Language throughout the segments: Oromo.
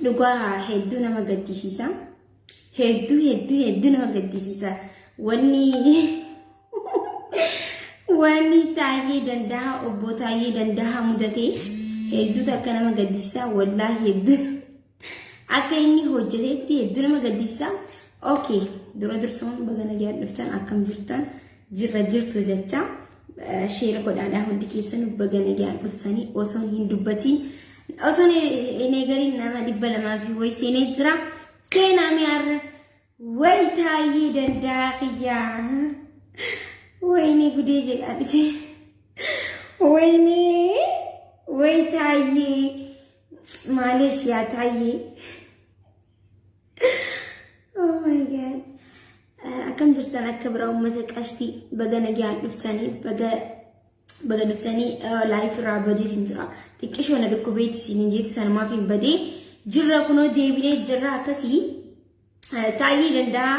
Dhugaa hedduu nama gaddisiisa. Hedduu nama gaddisiisa. Wanni taayee danda'a obbo taayee danda'a mudate hedduu takka nama gaddisiisa. Wallahi hedduu akka inni hojjetetti hedduu nama gaddisiisa. Okay, dura dursoon bagana jaalliftan akkam jirtan jirtu jecha sheera godhaadhaa hundi keessan bagana jaalliftanii osoo hin dubbatiin osoo negariin nama dhibba lamaa fi way seenee jira. Seenaa mi'aarra way taayee danda'a kiyyaa. Wayne gudee jedhaadhite. Way taayee Malaysia taayee. Oh my god. Akkam jirtan akka biraa uummata qashtii bagana jaalliftanii baga duftanii life rabadii jira. Xiqqishoona dhukkubeetti siin jeetti sanumaaf hin badee jirra kunoo deebilee jirra akkasii taayee danda'a.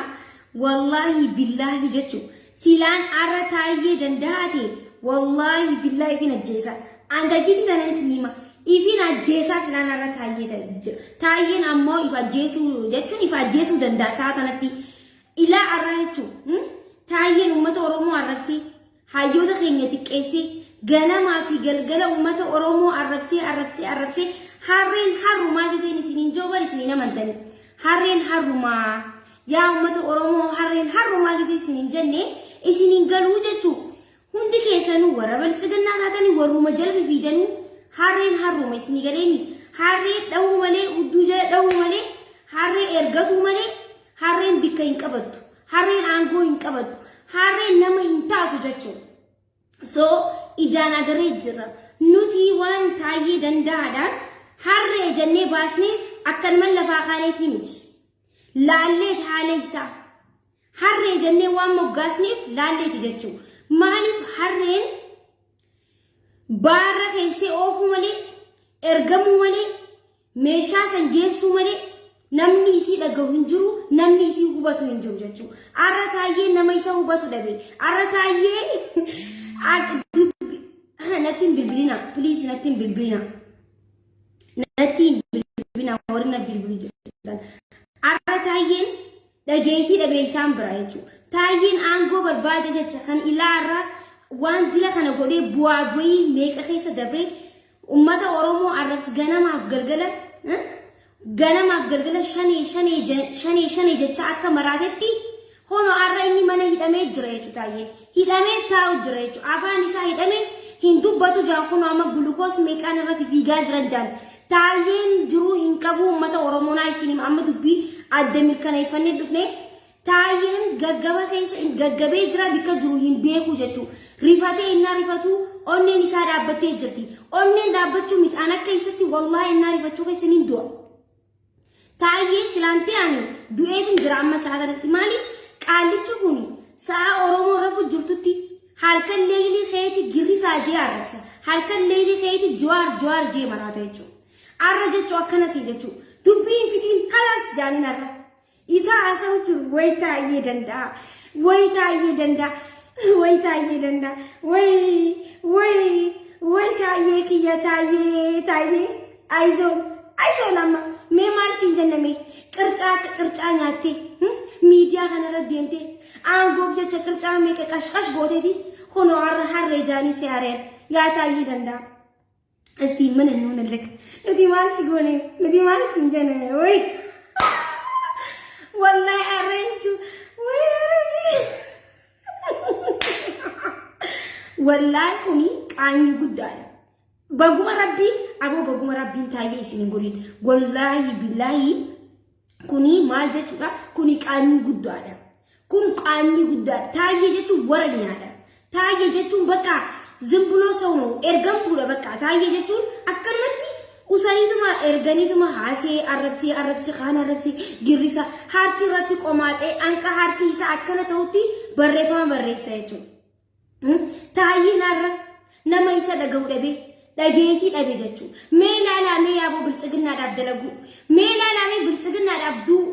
Wallahi billahi jechuudha. Silaan arra taayee danda'ate wallahi billahi ifin ajjeesa. Anda gidi tanan sinima ifin ajjeesa silaan arra taayeen ammoo if ajjeesuu danda'a saatanatti ila arra jechuudha. Taayeen uummata Oromoo arrabsee hayyoota keenya xiqqeessee ganamaa fi galgala uummata Oromoo arrabsee harreen harrumaa giseen isiniin joobar isiniin amantanii harreen harrumaa yaa uummata Oromoo harreen harrumaa gisee isiniin jenne isiniin galuu jechuu hundi keessanuu warra balsiganaa taatanii warruma jalbi fiidanuu harreen harruma isinii galeemi harree dhawuu malee udduu jala dhawuu malee harree ergatuu malee harreen bikka hin qabattu harreen aangoo hin qabattu harreen nama hin taatu jechuu. So ijaan agarree jira nuti waan taayee danda'aadhaan harree jennee baasneef akkanumaan lafaa kaaneetii miti laallee haala isaa harree jennee waan moggaasneef laalleeti jechuudha. Maaliif harreen baarra keessee oofuu malee ergamuu malee meeshaa san geessuu malee namni isii dhagahu hin jiru namni isii hubatu hin jiru jechuudha. Arra taayee nama isa hubatu dhabe arra taayee Nothing bilbilina, please nothing bilbilina. Nothing bilbilina, warna bilbilina. Arra taayeen dhageetii dhabe isaan biraa jechuudha. Taayeen aangoo barbaade jecha kan ilaarra waan dila kana godhee bu'aa bu'ii meeqa keessa dabree uummata Oromoo arrabs ganamaaf galgala shanee jecha akka maraatetti hono arra inni mana hidhamee jira jechuudha. Taayeen hidhamee taa'u jira jechuudha. Afaan isaa hidhamee hin dubbatu jaakuno amma gulukoos meeqaan irra fiigaa jiran jaan. Taayeen jiru hin qabu uummata Oromoo naa isin amma dubbii adda mirkaneeffannee dhufne taayeen gaggabee jira bikka jiru hin beeku jechuudha. Rifatee innaa rifatu onneen isaa dhaabbattee jirti. Onneen dhaabbachuu midhaan akka isatti wallahi innaa rifachuu keessa hin du'a. Taayee silaantee ani du'eetiin jira amma sa'a kanatti maaliif qaallichi kun sa'a Oromoo rafu jirtutti halkan leeyilii keeti girrisaa jee arrabsa halkan leeyilii keeti jawaar jee maraata jechuudha. Arra jechuu akkanatti jechuudha. Dubbiin fitiin kalas jaanin arra isaa haasa'u jiru way taayee danda'a way taayee kiyya taayee aizoon amma mee maal siin jenname qircaa nyaattee miidiyaa kanarra deemtee aangoof jecha qircaa meeqa qashqash gooteeti hono arra harree jaanii siyaareen yaa taayee danda'a. Esti mana nuuna lek nuti maal si goone nuti maal siin jenname way wallahi arreenju way wallahi kuni qaanyi guddaadha. Baguma rabbiin taayee isin godhin wallahi billahi kuni maal jechuudha kuni qaanyi guddaadha. Kun qaanyi guddaadha. Taayee jechuun wara nyaadha. Taayee jechuun bakka zimbuloo sawno ergamtuudha bakka taayee jechuun akkanumatti usaniituma erganiituma haasee arrabsee kaan arrabsee girrisa harti irratti qomaatee anqa harti isaa akkana ta'utti barreeffama barreessa jechuudha. Taayeen arra nama isa dhagahu dhabee dhageetii dhabe jechuudha. Mee ilaalamee yaaboo biltsiginnaadhaaf dalagu mee ilaalamee biltsiginnaadhaaf duu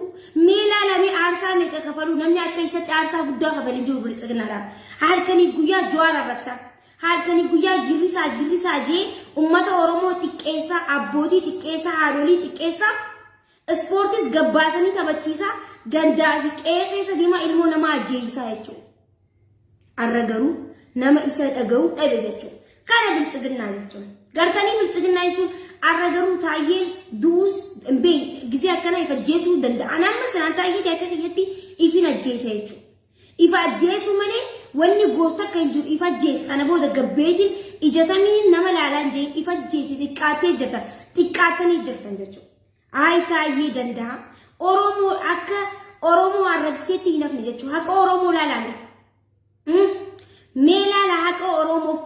mee ilaalamee aarsaa meeqa kafaluu namni akka isatti aarsaa guddaa kafalee jiru biltsiginnaadhaaf halkanii guyyaa jawaar arrabsa halkanii guyyaa girrisaa jee uummata Oromoo xiqqeessaa abbootii xiqqeessaa haadholii xiqqeessaa ispoortis gabbaasanii taphachiisaa gandaa fi qe'ee keessa deemaa ilmoo namaa ajjeesaa jechuudha. Har'a garuu nama isa dhaga'u dhabe jechuudha. Kana biltsiginnaa jechuudha. Gartanii biltsiginnaa jechuun har'a garuu Taayyeen duus gisee akkana ifa ajjeesuu danda'a. Amma sanaan Taayyee akka kiyyatti ifin ajjeesa jechuudha. Ifa ajjeesuu malee wanni goota kan jiru ifa ajjeesa. Kana booda gabbeetiin ijatamiin nama laalaan jee ifa ajjeesi xiqqaattee jirtan. Xiqqaattanii jirtan jechuudha. Ay Taayyee danda'a. Oromoo akka Oromoo arrabseetti hin hafne jechuudha. Haqa Oromoo laalaan. Meelaala haqa Oromoo.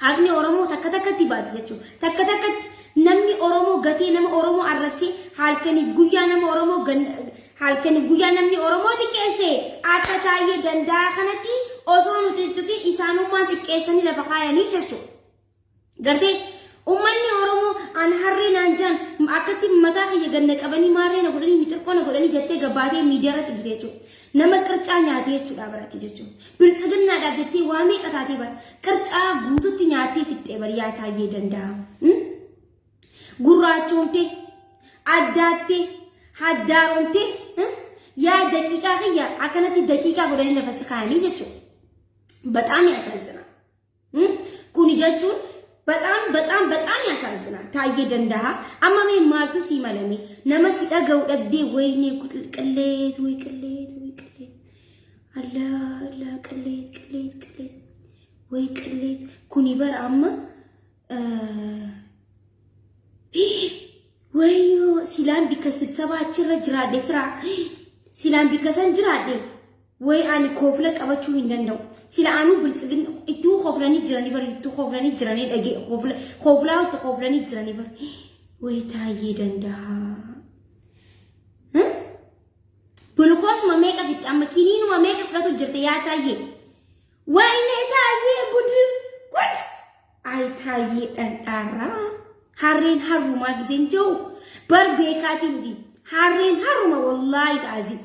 Haqni Oromoo takka takkatti baate jechuudha. Takka takkatti namni Oromoo gatee nama Oromoo arrabsee halkaniif guyyaa nama Oromoo halkaniif guyyaa namni Oromoo xiqqeesse akka Taayyee danda'a kanatti osoo nuti tuqee isaanummaa xiqqeessanii lafa kaayanii jechuudha. Gartee ummanni Oromoo an harree naan jaan akkatti mataa kiyya ganna qabanii maarree na godhanii mixirqoo na godhanii jettee gabaatee miidiyaa irratti gite jechuudha. Nama qircaa nyaatee jechuudha barate jechuudha. Biltsiginnaadhaaf jettee waa meeqa taatee bara qircaa guututti nyaatee fixxee bariyaa Taayyee danda'a. Gurraachoomtee addaattee haddaaromtee yaa daqiiqaa kiyya akkanatti daqiiqaa godhanii lafa kaayanii jechuudha. Bataam yaasazina. Kuni jechuun በጣም ያሳዝናል። Taayyee danda'a amma mee maaltu si malame nama si dhaga'u dhabdee wayne qilleet way qilleet Allah qilleet way qilleet kuni bar amma wayo silaan bika sibsaba achirra jiraadhe sira silaan bika san jiraadhe way ani koofla qabachuu hin danda'u. Sila anu biltsigin itu khoflani jirani bar itu khoflani jirani dhage khofla utu khoflani jirani bar way Taayyee danda'a. Bulukos ma meeqa fitti amma kiniinu ma meeqa fudhatu jirte yaa Taayyee. Wayne Taayyee gud ay Taayyee dhandhaarra harreen haruma gizeen jiru bar beekaatiin di harreen haruma wallahi azim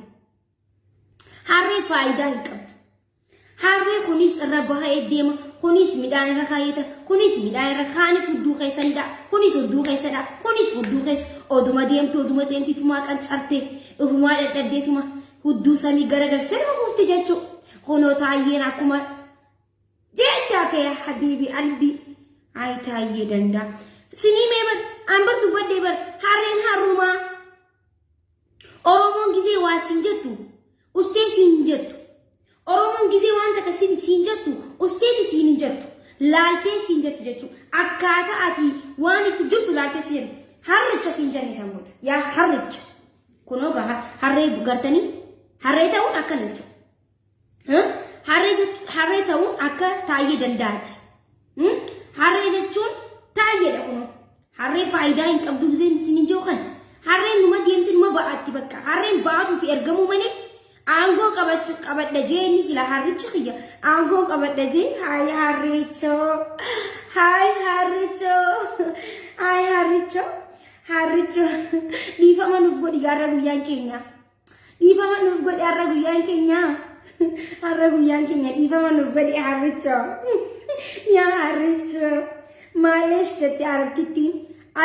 harreen faayidaa hin qabu. Harree kunis irra bahee deema kunis midhaan irra kaayeta kunis midhaan irra kaanis hudduu keessan da kunis hudduu keessa da kunis hudduu keessa oduma deemti fumaa qancarte ufumaa dadhabdeetuma hudduu samii garagarsee nama mufti jechuudha. Kunoo Taayyeen akkuma jeettaa fee habiibi albi ay Taayyee danda'a. Sinii meeban ambar dubbadhee bar harreen harumaa Oromoon gisee waa siin jettu ustee siin jettu. Oromoon gisee waan takka siin jettu usteeti siin jettu laaltee siin jettu jechuudha. Akkaataa ati waan itti jirtu laaltee siin jettu harricha siin jenne sammuu yaa harricha kunoo gaa harree gartanii harree ta'uun akkana jechuudha. Harree ta'uun akka Taayyee dandaati. Harree jechuun Taayyeedha kunoo harree faayidaa hin qabdu gisee siin jiru kan harreen numa deemti numa ba'aatti bakka harreen ba'atuu fi ergamuu malee. Angoo qabadha jeeni sila harrichi khiyya angoo qabadha jee hay harricho dhiifama nuuf godhi har'a guyyaan keenya dhiifama nuuf godhi har'a guyyaan keenya dhiifama nuuf godhi harricho yaa harricho maaleesh jette arabtittiin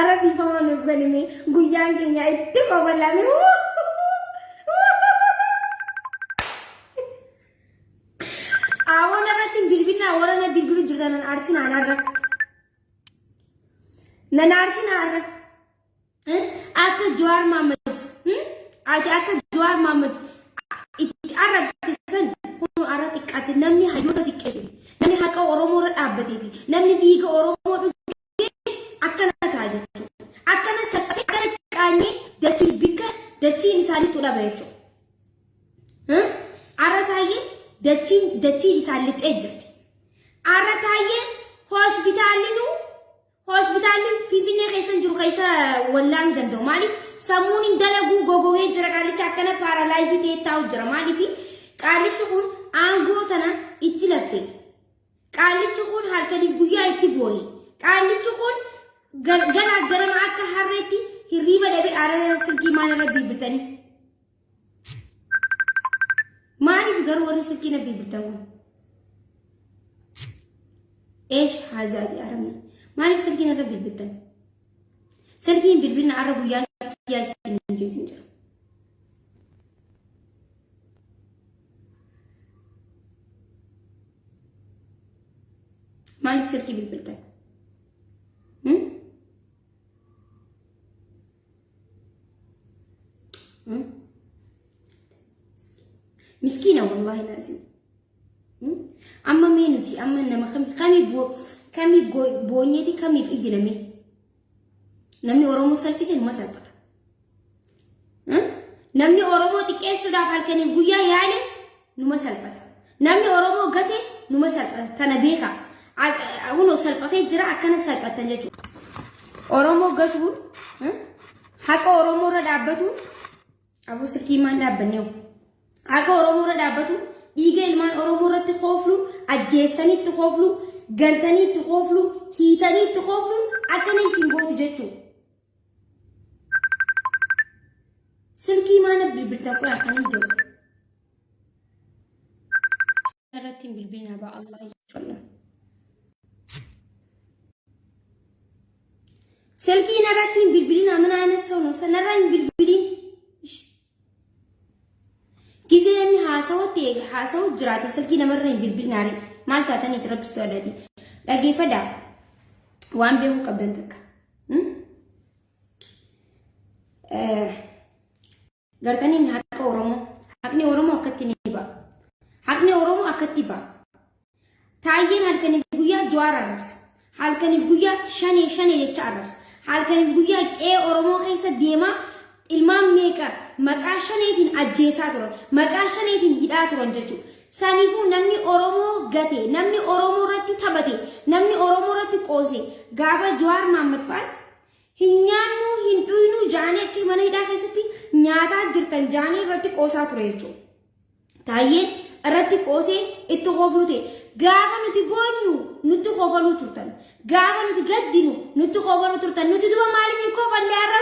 arab dhiifama nuuf godhi mee guyyaan keenya itti qobalame. Bilbina warana bilbilu jirta nan arsina narra akka Jawaar Mohammed akka Jawaar Mohammed itti arrabsiisan kun arra xiqqaate namni hayyoota xiqqeesse namni haqa Oromoo irra dhaabbatee fi namni dhiiga Oromoo dhugee akkana ta'a jechuudha. Akkana salphate akkana qaanyee dachiin isaaniitu dhaba jechuudha. Arra Taayyee dachiin isaan lixee jirti. Arra Taayyeen hospitaalli Finfinnee keessa jiru keessa wallaan danda'u maaliif sammuun hin dalagu gogogee jira qaalicha akkana paaralaayizii ta'ee taa'u jira maaliif qaalichi kun aangoo tana itti lafte qaalichi kun halkaniif guyyaa itti booye qaalichi kun ganama akka harreetti hirriiba dhabee arra silkii maalirra bibbitanii maaliif garuu warri silkii na bibbitamu ايش هذا يا رمي مالك سلكين الربي بالبتن سلكين بالبنا عربو يا ياسين جيتنجر مالك سلكي بالبلتك مسكينة والله لازم أما مينوتي أما إنما كمي بونيتي كمي في إجرامي نمني أورمو سلكيسين ما سلبت نمني أورمو تكيسو دافع كني بويا يعني نما سلبت نمني أورمو قتي نما سلبت تنبيها أقولو سلبتي جرا أكنا سلبت تنجتو أورمو قتو حق أورمو ردابتو أبو سلكي ما دابنيو حق أورمو ردابتو إيجا إلمان أورمو رت خوفلو أجيستاني تخوفلو غنتاني تخوفلو هيتاني تخوفلو أكنا يسيمبوتي جتشو سلكي ما نبي بالتقوى أكنا جو رتين بالبين أبا الله يجعلنا سلكي نرتين بالبين أمنا أنا سونو سنرين بالبين كذا نمي حاسو جراتي سلكي نمرين بالبين ناري مال تاتني تربستو أدي لقي فدا وان بيهو قبلتك قرتني من حق أورمو حقني أورمو أكتني با حقني أورمو أكتي با تاين هالكني بقوليا جوار عربس هالكني بقوليا شاني يتش عربس هالكني بقوليا كأ أورمو خيسة ديما المام ميكا مكاشنيتين أجيساتورن مكاشنيتين هيداتورن جتشو سانيفو نمني أورمو غتي نمني أورمو رتي ثبتي نمني أورمو رتي قوسي غابا جوار محمد فال हिन्यानु हिंदुइनु जाने ची मने इडा कैसेती न्याता जिरतन जाने रत्ती कोसा तुरेचो ताये रत्ती कोसे इत्तो कोफलुते गावा नुति बोन्नु नुत्तु कोफलु तुरतन गावा नुति गद्दिनु नुत्तु कोफलु तुरतन नुति दुवा मालिक कोफल यारा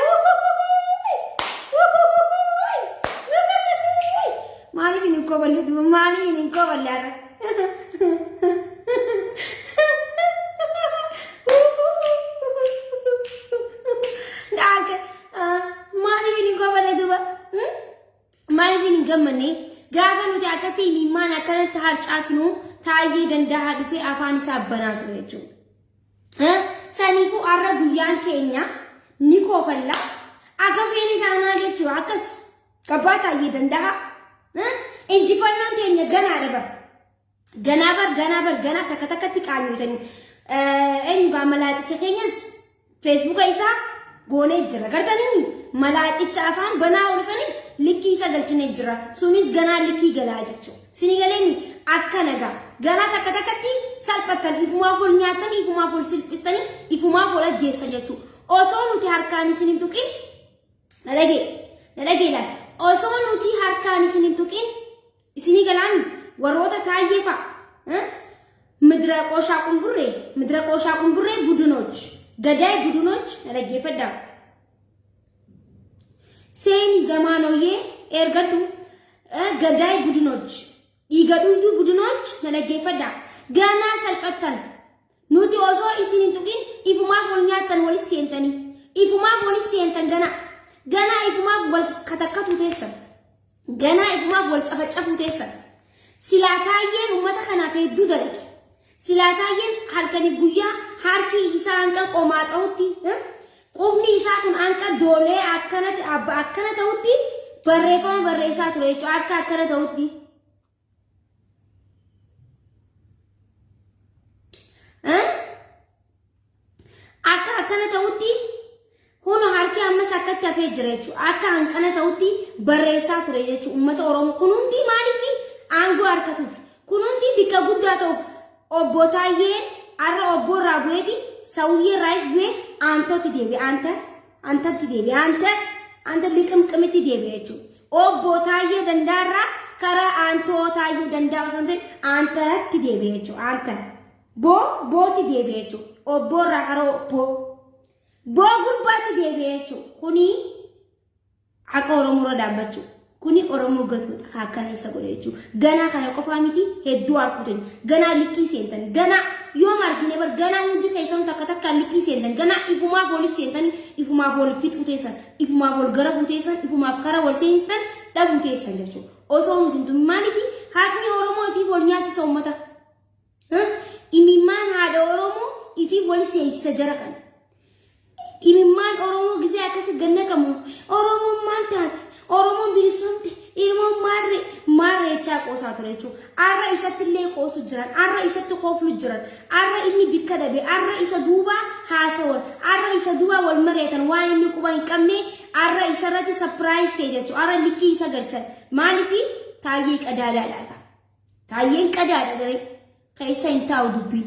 मालिक नि कोफल दुवा मालिक नि कोफल यारा गमने गावन मुझे आकती नीमान अकल थार चासनु थाये डंडा दुफे आफानी साब बना तुरेचो सनीफु आरा गुयान केन्या निको फल्ला आका फेनी जाना के चुआकस कबाता ये डंडा इंजी फल्ला केन्या गना तक तिकान्यु जन एन बामलाती चकेन्यस फेसबुक ऐसा गोने जरा करता नहीं मलाती चाफान बना और सनिस लिखी सा गलचने जरा सुनिस गना लिखी गला जचो सिनी गले मी अक्का नगा गना तकती सल्पतन इफुमा फुल न्यातन इफुमा फुल सिल्पिस्तनी इफुमा फुल जेसा जचो ओसोनु ती हरकानी सिनी तुकिन नलगे ला ओसोनु ती हरकानी सिनी तुकिन सिनी गलामी वरोता तायेफा ምድረ ቆሻቁን ቡሬ ቡድኖች ገዳይ ቡድኖች ነለጌ ፈዳ ሴኒ ዘማኖዬ ኤርገዱ ገዳይ ቡድኖች ይገዱቱ ቡድኖች ነለጌ ፈዳ ገና ሰልቀተን ኑቲ ኦሶ ኢሲኒን ቱቂን ኢፉማ ፎልኛተን ወልስ ሴንተኒ ኢፉማ ፎልስ ሴንተን ገና ኢፉማ ወል ከተከቱ ተሰ ገና ኢፉማ ወል ጨፈጨፉ ተሰ ሲላታየን ኡመተ ከናፈ ዱደልቅ ሲላታየን halkani guyya harki isa anka qomaxawti qubni isa kun anka dole akkanati abba akkana tawti barreeffama barreessaa ture jechuudha akka akkana tawti akka akkana tawti hono harki amma sakkatti hafee jira jechuudha akka hanqana tawti barreessaa ture jechuudha ummata oromoo kunuunti maaliif aangoo harkatuuf kunuunti bikka guddaa ta'uuf obbo Taayyeen arra obbo Raabu'eeti sawuyyee raayis bu'ee aantooti deebi'e aantatti deebi'e aanta liqimqimitti deebi'e jechuudha obbo Taayyee Dandaarraa karaa aantoo Taayyee Dandaa osoo hin ta'in aantatti deebi'e jechuudha aanta booti deebi'e jechuudha obbo irraa karaa boo gurbaatti deebi'e jechuudha kuni akka Oromoo dhaabbachuu kuni oromo gatu akkana isa godhe jechu gana kana qofa miti hedduu arkutin gana likki sentan gana yoo margine bar gana hundi keessan takka likki sentan gana ifuma police sentan ifuma pol fitu tesan ifuma pol gara butesan ifuma kara wal sentan dabu tesan jechu oso mutin manifi hakni oromo fi pol nyaati sawmata imiman hada oromo ifi pol sensa jarakan imiman oromo gize akasi ganna kamu oromo manta oromo bilisomte ilmo marre cha qosa turechu arra isatille qosu jiran arra isatti qoflu jiran arra inni bikka dabe arra isa duba hasawon arra isa duba wal maretan waan inni quban qabne arra isarati surprise te jechu arra likki isa galchan malifi tayye qadada laga tayyen qadada dare kaisa intaw dubbi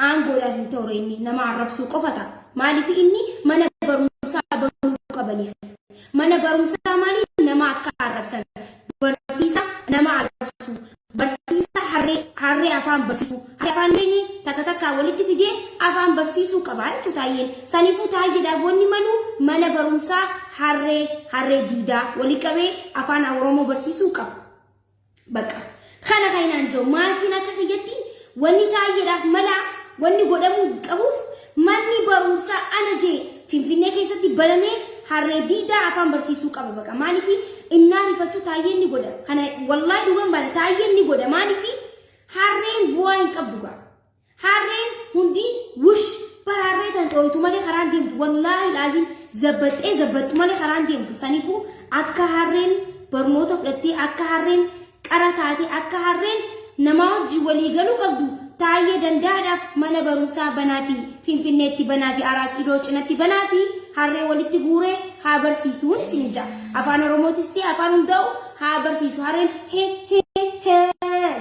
angola intore inni nama arabsu qofata malifi inni mana barumsa banu qabali mana barumsa mali nama akka arabsan barsisa nama arabsu barsisa harre afan barsisu afan bini takataka walitti fide afan barsisu qabal chutayen sanifu tayye dabonni manu mana barumsa harre dida wali qabe afan oromo barsisu qab baka kana kainan jo maafina kakiyati wani tayye daf mala wani godamu qabuf manni barumsa anaje finfinne keessatti balame harre dida afan barsisu qaba baka malifi innani fachu tayyenni goda kana wallahi duban bala tayyenni goda malifi harren buwain qabduga harren hundi wush bararre tan toytu male kharan demtu wallahi lazim zabatu male kharan demtu sanifu akka harren barnota fudatti akka harren qarataati akka harren nama wajji wali galu qabdu tayye dandadaf mana barumsa banafi finfinneetti banafi 4 kilo cinatti banafi harre walitti guure ha barsiisu sinja afaan oromotisti afaan hundau ha barsiisu harren he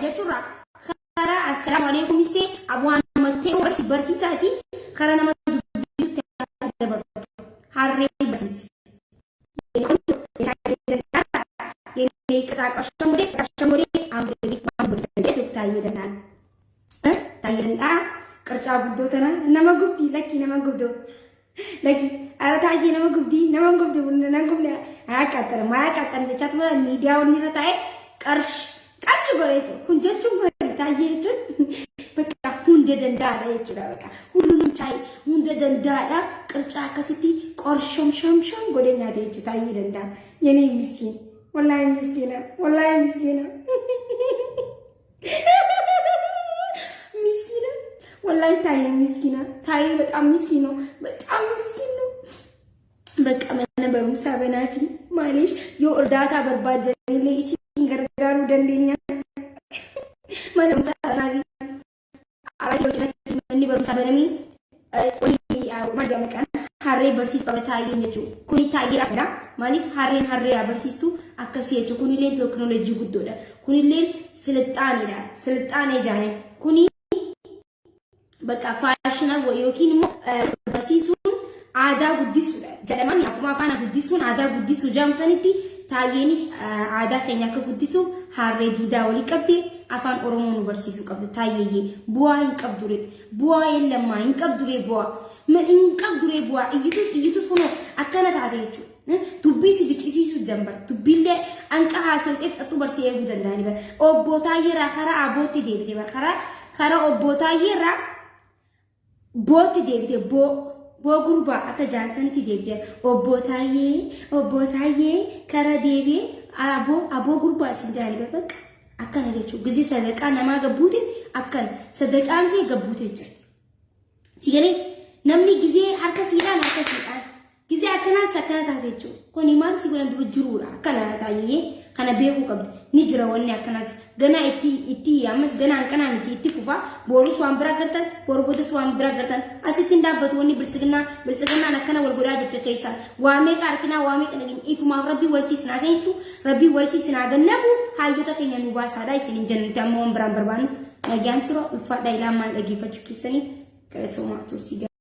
jechura khara assalamu alaykum iste abwan matte barsiisati khara nama harre barsiisi yene kata kashmore amre mambu tayyedan kerja gudo tenan nama gubdi lagi nama gudo lagi ada tayye nama gubdi nangkumnya katan chat mala media onni ratai karsh gore itu hunjat cuma tayye itu beka hunde dendada itu dah beka hulunum cai hunde dendada kerja kasiti korshom shom godenya de itu tayye denda yene miskin wallahi miskina والله تاي مسكينة تاي بتأم مسكينة بك أنا بمسا بنافي معلش يو أرداتا برباد زي اللي إسي غرغارو دندينيا ما نمسا بنافي على جوجة مني بمسا بنامي ولي ما جامكان harre barsiis qaba taayeen jechuun kuni taayee dha maaliif harree barsiistu akkasii jechuun kunillee teknoolojii guddoodha kunillee silxaanee jaane kuni baka faashina yookiin barsiisuun aadaa guddisuudha jedhaman akkuma afaan guddisuun aadaa guddisuu jaamsanitti taayeenis aadaa keenya akka guddisuuf harree diidaa walii qabdee afaan oromoo nu barsiisuu qabdu taayee bu'aa hin qabdure bu'aa lammaa hin qabdure bu'aa iyyitus kuno akkana taate jechuudha dubbii si ficcisiisuu danbar dubbiillee anqa haasawteef xattu barsee eeguu danda'ani bar obbo Taayyeerraa karaa abootti deebite bar karaa obbo Taayyeerraa bootti deebite boo gurbaa akka jaansanitti deebite obbo Taayyee karaa deebee aboo gurbaa sin jaaliba bakka akkana jechuudha gizi sadaqaa namaa gabbuute akkana sadaqaan kee gabbuute jirti sigalee namni gizee harka siidhaan gizee akkanaan sakkana taate jechuudha kuni maal si godhan duba jiruudha akkana taayee kana beekuu qabdi ni jira wanni akkanaati gana itti ammas gana hanqanaan itti fufa borus waan biraa gartan borbodas waan biraa gartan asitti ndaabbatu wanni bilsignaan akkana wal godaa jirte keessa waamee qaarkinaa waamee qanagin ifumaaf rabbii waltii sinaa seensu rabbii waltii sinaa gannabu haayyota keenya nu baasaadha isin jannati amma waan biraan barbaannu nagaan siroo ulfaadha ilaamaan dhageeffachuu keessaniif galatoomaa turtii